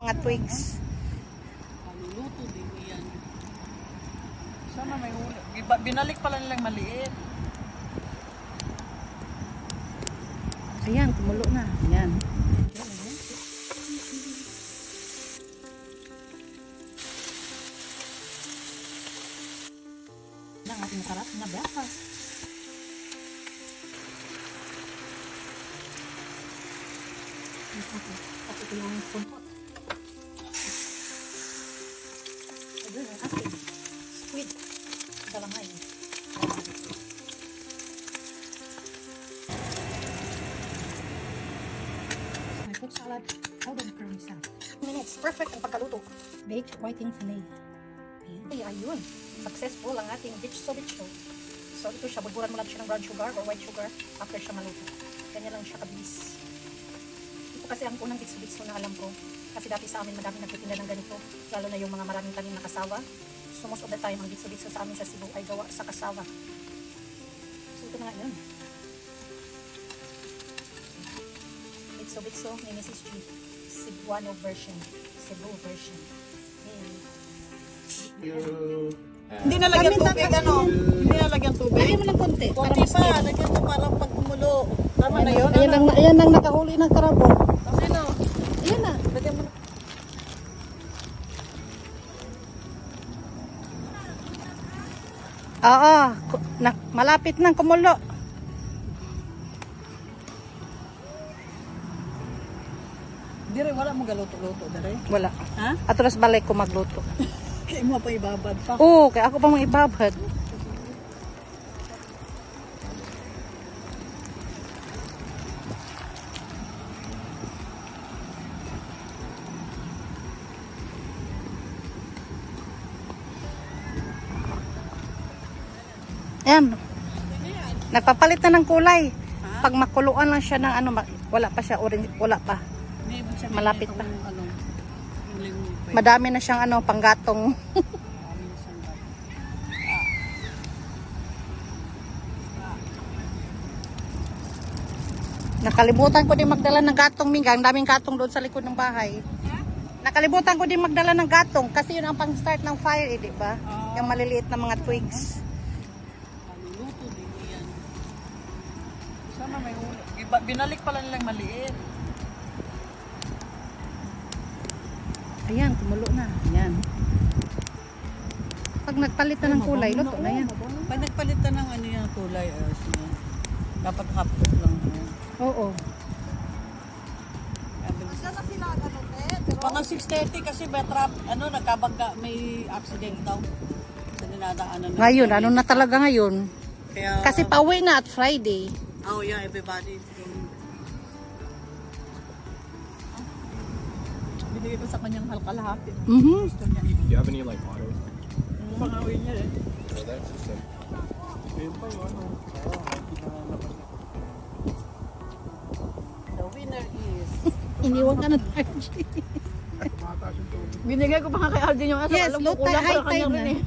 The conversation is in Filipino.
Mga twigs. Maluluto din yan. Sana may huli. Binalik pala nilang maliit. Ayan, kumulo na. Ayan. Ang ating sarap na breakfast. Tapos ito yung punpot. Ito yung ating squid. Dalamay. My fruit salad. Golden curry salad. 2 minutes. Perfect ang pagkaluto. Baked whiting fillet. Ayan. Ayun. Successful ang ating bitso. So ito siya. Bulburan mo lang siya ng brown sugar or white sugar after siya maluto. Ganyan lang siya kabilis. Kasi ang unang bitso na alam ko, kasi dati sa amin madami nagtitinda ng ganito, lalo na yung mga maraming tanim na kasawa. So most of the time, ang bitso sa amin sa Cebu ay gawa sa kasawa. So ito na nga yun. Bitso ni Mrs. G. Cebuano version. Cebu version. Hindi nalagyan tubig, ano? Hindi nalagyan tubig. Lagyan mo ng konti. Konti pa, lagyan mo parang pag kumulo. Tama na yun? Ayan ang nakahuli ng karabong. Okay na. Ayan na. Lagyan mo na. Oo. Malapit nang kumulo. Dire, wala mo galuto-luto, dire? Wala. Ha? Atras balay ko magluto. Kaya mo pa ibabad pa. Oo, kaya ako pa mga ibabad. Ayan. Nagpapalit na ng kulay. Pag makuluan lang siya ng ano, wala pa siya orange, wala pa. Malapit pa. Madami na siyang ano, panggatong. Nakalimutan ko din magdala ng gatong, Mingga. Ang daming gatong doon sa likod ng bahay. Nakalimutan ko din magdala ng gatong kasi yun ang pang-start ng fire, eh, di ba? Yung maliliit na mga twigs. Maluluto din yan. Sana may huli. Binalik pala nilang maliit. Ayan, kumulo na. Ayan. Pag nagpalitan ng kulay, luto na yan. Pag nagpalitan ng ano yung kulay, dapat hapot lang. Oo. Mga 6:30 kasi nagkabangga, may accident daw. Sa dinadaanan. Ngayon, ano na talaga ngayon? Kaya, Kasi pauwi na at Friday. oh yeah, everybody is going. Binigay ko sa kanyang kalahati. Gusto niya. Do you have any like water? Pangawin niya eh. Oh, that's just it. The winner is... Iniwan ka na RG. Binigay ko pa kay Alden yung aso. Yes, alam ko low tide, kulang high pa kanya tide rin na. eh.